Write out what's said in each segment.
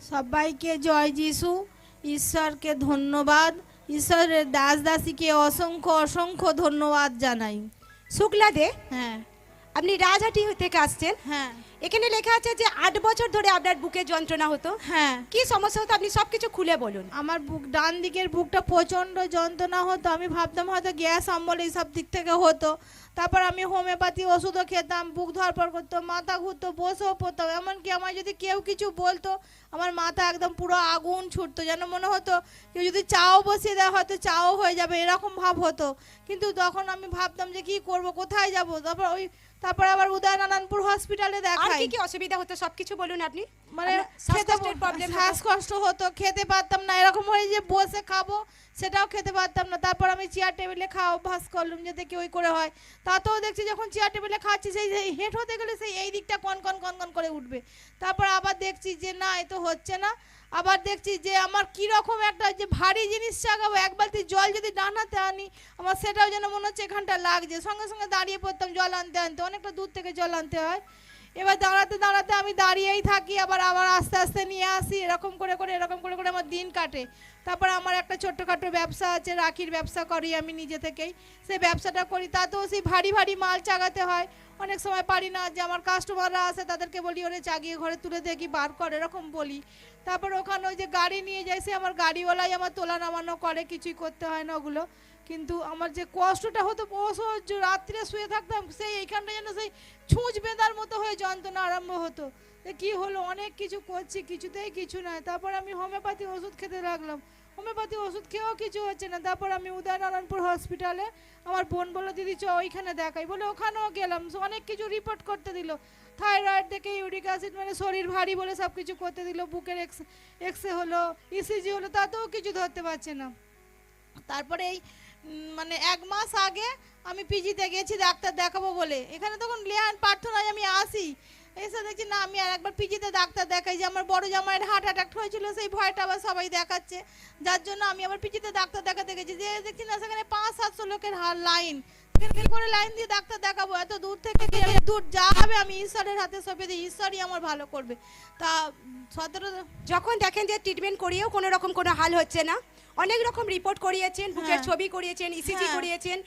সবাইকে জয় যিশু। ঈশ্বরকে ধন্যবাদ। ঈশ্বরের দাস দাসীকে অসংখ্য অসংখ্য ধন্যবাদ জানাই। শুক্লা দে, হ্যাঁ আপনি রাজহাটি থেকে আসছেন। হ্যাঁ এখানে লেখা আছে যে 8 বছর ধরে আপনার বুকে যন্ত্রণা হতো। হ্যাঁ কি সমস্যা হতো আপনি সবকিছু খুলে বলুন। আমার বুক, ডান দিকের বুকটা প্রচণ্ড যন্ত্রণা হতো। আমি ভাবতাম হয়তো গ্যাস অম্বল এইসব দিক থেকে হতো। তারপর আমি হোমিওপ্যাথি ওষুধও খেতাম, বুক ধরপড় করতো, মাথা ঘুরতো, বসেও পড়তাম। এমনকি আমার যদি কেউ কিছু বলতো আমার মাথা একদম পুরো আগুন ছুটতো, যেন মনে হতো কেউ যদি চাও বসিয়ে দেওয়া হয়তো চাও হয়ে যাবে, এরকম ভাব হতো। কিন্তু তখন আমি ভাবতাম যে কি করব, কোথায় যাব। তারপর আবার উদয়নারায়ণপুর হসপিটালে আর দেখাই। কি কি অসুবিধা হতো সবকিছু বলুন আপনি। মানে শ্বাসকষ্টের প্রবলেম, শ্বাসকষ্ট হতো, খেতে পারতাম না, এরকম হয়ে যে বসে খাবো সেটাও খেতে পারতাম না। তারপর আমি চেয়ার টেবিলে খাওয়া অভ্যাস করলাম, যে দেখি ওই করে হয়। তাতেও দেখছি যখন চেয়ার টেবিলে খাচ্ছি সেই হেঁট হতে গেলে সেই এই দিকটা কন কন কন কন করে উঠবে। তারপর আবার দেখছি যে না, এ তো হচ্ছে না। আবার দেখছি যে আমার কীরকম একটা যে ভারী জিনিস চাগাবো, এক বালতি জল যদি ডান হাতে আনি আমার সেটাও যেন মনে হচ্ছে এখানটা লাগছে। সঙ্গে সঙ্গে দাঁড়িয়ে পড়তাম জল আনতে আনতে, অনেকটা দূর থেকে জল আনতে হয়। এবার দাঁড়াতে দাঁড়াতে আমি দাঁড়িয়েই থাকি, আবার আবার আস্তে আস্তে নিয়ে আসি, এরকম করে করে আমার দিন কাটে। তারপর আমার একটা ছোট্টখাটো ব্যবসা আছে, রাখির ব্যবসা করি আমি নিজে থেকেই। সেই ব্যবসাটা করি, তাতেও সেই ভারী ভারী মাল চাগাতে হয়। অনেক সময় পারি না, যে আমার কাস্টমাররা আসে তাদেরকে বলি ওরে চাগিয়ে ঘরে তুলে দেখি বার কর, এরকম বলি। তারপর ওখানে ওই যে গাড়ি নিয়ে যাই, সে আমার গাড়িওয়ালাই আমার তোলা নামানো করে, কিছুই করতে হয় না ওগুলো। কিন্তু আমার যে কষ্টটা হতো অসহ্য, রাত্রে শুয়ে থাকতাম সেই এইখানটা যেন সেই ছুঁচ বেঁধার মতো হয়ে যন্ত্রণা আরম্ভ হতো। কি হলো, অনেক কিছু করছি কিছুতেই কিছু নয়। তারপর আমি হোমিওপ্যাথি ওষুধ খেতে লাগলাম, হোমিওপ্যাথি ওষুধ খেয়েও কিছু হচ্ছে না। তারপর আমি উদয়নারায়ণপুর হসপিটালে, আমার বোন বললো দিদি চ ওইখানে দেখাই, বলে ওখানেও গেলাম। অনেক কিছু রিপোর্ট করতে দিল, থাইরয়েড থেকে ইউরিক অ্যাসিড, মানে শরীর ভারী বলে সব কিছু করতে দিল। বুকের এক্সরে হলো, ইসিজি হলো, তাতেও কিছু ধরতে পারছে না। তারপরে এই মানে 1 মাস আগে আমি পিজিতে গেছি ডাক্তার দেখাবো বলে। এখানে তখন লেহান প্রার্থনায় আমি আসি, এসে দেখছি না, আমি আর একবার পিজিতে ডাক্তার দেখাই। যে আমার বড় জামাইয়ের হার্ট অ্যাটাক হয়েছিল, সেই ভয়টা আবার সবাই দেখাচ্ছে, যার জন্য আমি আবার পিজিতে ডাক্তার দেখাতে গেছি। যে দেখছি না সেখানে 500-700 লোকের লাইন, করে লাইন দিয়ে ডাক্তার দেখাবো। এত দূর থেকে দূর যা হবে আমি ঈশ্বরের হাতে সঁপে দিই, ঈশ্বরই আমার ভালো করবে। তা 17 যখন দেখেন যে ট্রিটমেন্ট করিয়েও কোনো রকম কোনো হাল হচ্ছে না, অনেক রকম রিপোর্ট করিয়েছেন, বুকের ছবি করিয়েছেন, ইসিজি করিয়েছেন,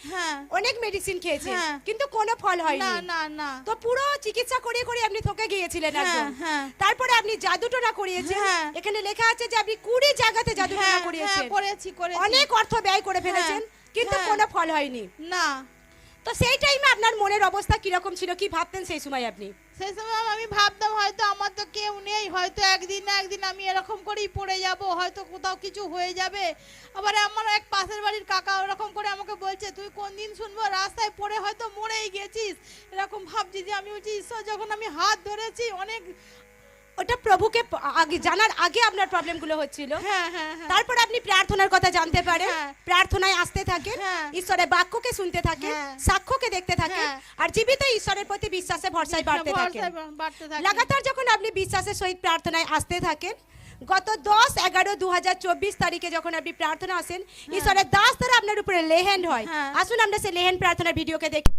অনেক মেডিসিন খেয়েছেন, কিন্তু কোনো ফল হয়নি। না না না। তো পুরো চিকিৎসা করে করে আপনি থকে গিয়েছিলেন একদম। তারপরে আপনি জাদুটোনা করিয়েছেন। এখানে লেখা আছে যে আপনি 20 জায়গাতে জাদুটোনা করিয়েছেন। করেছি অনেক অর্থ ব্যয় করে ফেলেছেন, কিন্তু কোনো ফল হয়নি না। তো সেই টাইমে আপনার মনের অবস্থা কিরকম ছিল, কি ভাবতেন সেই সময় আপনি? সেই সময় আমি ভাবতাম হয়তো আমার তো কেউ নেই, হয়তো একদিন না একদিন আমি এরকম করেই পড়ে যাব, হয়তো কোথাও কিছু হয়ে যাবে। আবার আমার এক পাশের বাড়ির কাকা ওরকম করে আমাকে বলছে তুই কোন দিন শুনবো রাস্তায় পড়ে হয়তো মরেই গেছিস, এরকম ভাবছি। যে আমি বলছি ঈশ্বর, যখন আমি হাত ধরেছি অনেক, ওটা প্রভুকে আগে জানার আগে আপনার প্রবলেমগুলো হচ্ছিল। তারপর আপনি প্রার্থনার কথা জানতে পারেন, প্রার্থনায় আসতে থাকেন, ঈশ্বরের বাক্যকে শুনতে থাকেন, সাক্ষ্যকে দেখতে থাকেন, আর জীবিত ঈশ্বরের প্রতি বিশ্বাসে ভরসায় বাড়তে থাকেন। লাগাতার যখন আপনি বিশ্বাসের সহিত প্রার্থনায় আসতে থাকেন, গত 10/11/2024 তারিখে যখন আপনি প্রার্থনা আসেন, ঈশ্বরের দাস দ্বারা আপনার উপরে লেহেন্ড হয়। আসুন আমরা সেই লেহেন্ড প্রার্থনার ভিডিওকে দেখি।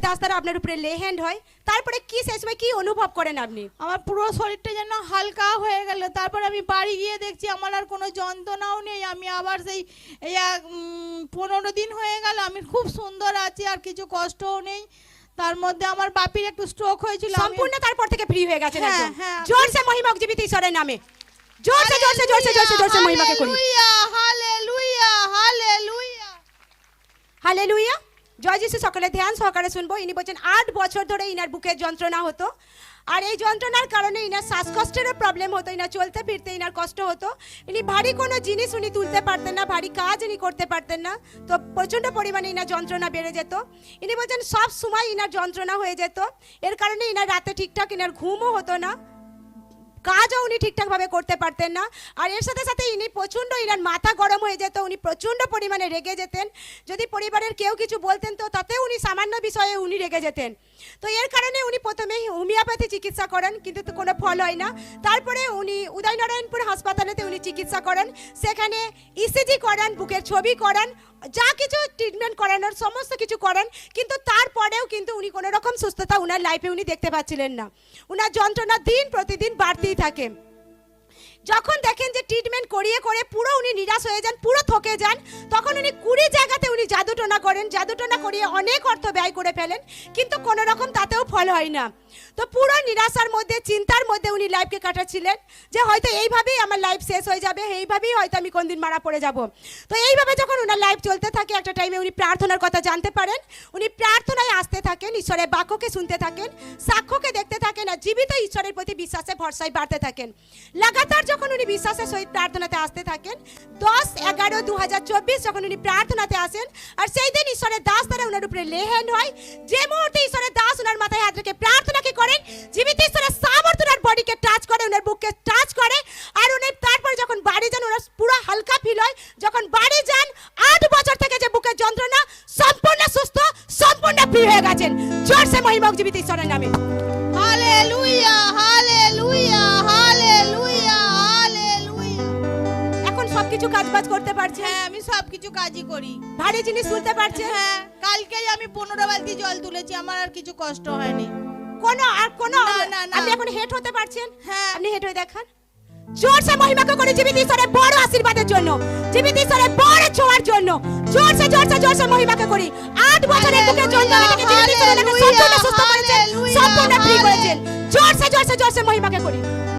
দাস দ্বারা আপনার উপরে লেহেন্ড হয়, তারপরে কি সেই সময় কি অনুভব করেন আপনি? আমার পুরো শরীরটা যেন হালকা হয়ে গেল। তারপর আমি বাড়ি গিয়ে দেখছি আমার আর কোনো যন্ত্রণাও নেই। আমি আবার সেই 15 দিন হয়ে গেল আমি খুব সুন্দর আছি, আর কিছু কষ্টও নেই। তার মধ্যে আমার বাপির একটু স্ট্রোক হয়েছিল, সম্পূর্ণ তারপর থেকে ফ্রি হয়ে গেছেন একদম। জোরসে মহিমা জীবিত ঈশ্বরের নামে জোরসে জোরসে জোরসে জোরসে জোরসে মহিমাকে করি। Hallelujah hallelujah hallelujah hallelujah. জয় যিশু, সকলে ধ্যান সহকারে শুনবো। ইনি বলছেন 8 বছর ধরে ইনার বুকের যন্ত্রণা হতো, আর এই যন্ত্রণার কারণে ইনার শ্বাসকষ্টেরও প্রবলেম হতো, ইনার চলতে ফিরতে ইনার কষ্ট হতো। ইনি ভারী কোনো জিনিস উনি তুলতে পারতেন না, ভারী কাজ ইনি করতে পারতেন না, তো প্রচণ্ড পরিমাণে ইনার যন্ত্রণা বেড়ে যেত। ইনি বলছেন সব সময় ইনার যন্ত্রণা হয়ে যেত, এর কারণে ইনার রাতে ঠিকঠাক ইনার ঘুমও হতো না, কাজও উনি ঠিকঠাকভাবে করতে পারতেন না। আর এর সাথে সাথে ইনি প্রচণ্ড ইনার মাথা গরম হয়ে যেত, উনি প্রচণ্ড পরিমাণে রেগে যেতেন, যদি পরিবারের কেউ কিছু বলতেন তো তাতেও উনি সামান্য বিষয়ে উনি রেগে যেতেন। তো এর কারণে উনি প্রথমে হোমিওপ্যাথি চিকিৎসা করেন, কিন্তু তো কোনো ফল হয় না। তারপরে উনি উদয়নারায়ণপুর হাসপাতালেতে উনি চিকিৎসা করেন, সেখানে ইসিজি করান, বুকের ছবি করান, যা কিছু ট্রিটমেন্ট করানোর সমস্ত কিছু করেন, কিন্তু তারপরেও কিন্তু উনি কোনো রকম সুস্থতা উনার লাইফে উনি দেখতে পাচ্ছিলেন না। উনার যন্ত্রণা দিন প্রতিদিন বাড়তেই থাকে। যখন দেখেন যে ট্রিটমেন্ট করিয়ে করে পুরো উনি নিরাশ হয়ে যান, পুরো থকে যান, তখন উনি 20 জায়গাতে উনি জাদুটোনা করেন, জাদুটোনা করিয়ে অনেক অর্থ ব্যয় করে ফেলেন, কিন্তু কোনো রকম তাতেও ফল হয় না। তো পুরো নিরাশার মধ্যে, চিন্তার মধ্যে উনি লাইফকে কাটাচ্ছিলেন, যে হয়তো এইভাবেই আমার লাইফ শেষ হয়ে যাবে, এইভাবেই হয়তো আমি কোনদিন মারা পড়ে যাব। তো এইভাবে যখন ওনার লাইফ চলতে থাকে, একটা টাইমে উনি প্রার্থনার কথা জানতে পারেন, উনি প্রার্থনায় আসতে থাকেন, ঈশ্বরের বাক্যকে শুনতে থাকেন, সাক্ষ্যকে দেখতে থাকেন, আর জীবিত ঈশ্বরের প্রতি বিশ্বাসে ভরসায় বাড়তে থাকেন। লাগাতার যখন উনি বিশ্বাসের সহিত প্রার্থনাতে আসতে থাকেন, 10/11/2024 যখন উনি প্রার্থনাতে আসেন, আর সেই দিন ঈশ্বরের দাস দ্বারা ওনার উপরে লেহেন হয়, যে মুহূর্তে ঈশ্বরের দাস ওনার মাথায় হাত রেখে প্রার্থনা কি করেন, জীবিত ঈশ্বরের সামর্থ্য ওনার বডিকে টাচ করে, ওনার বুককে টাচ করে, আর উনি তারপরে যখন বাড়ি যান ওনার পুরো হালকা ফিল হয়। যখন বাড়ি যান, 8 বছর থেকে যে বুকের যন্ত্রণা, সম্পূর্ণ সুস্থ, সম্পূর্ণ ফ্রি হয়ে গেছেন। জোরসে মহিমা হোক জীবিত ঈশ্বরের নামে। Hallelujah, hallelujah, hallelujah, hallelujah. এখন সবকিছু কাজবাজ করতে পারছেন? হ্যাঁ, আমি সবকিছু কাজই করি। ভারী জিনিস তুলতে পারছেন? হ্যাঁ, কালকেই আমি 15 বালতি জল তুলেছি, আমার আর কিছু কষ্ট হয়নি। কোনো না। আপনি এখন হেড হতে পারছেন? হ্যাঁ। আপনি হেড হয়ে দেখান। জোরসে মহিমাকে করে জীবিত ঈশ্বরের বড় আশীর্বাদের জন্য, জীবিত ঈশ্বরের বড় ছোঁয়ার জন্য জোরসে জোরসে জোরসে মহিমাকে করি। 8 বছরের বুকে যন্ত্রণা থেকে জীবিত ঈশ্বরের নামে সম্পূর্ণ সুস্থ করেছেন, সম্পূর্ণ ফ্রি করেছেন। জোরসে জোরসে জোরসে মহিমাকে করি।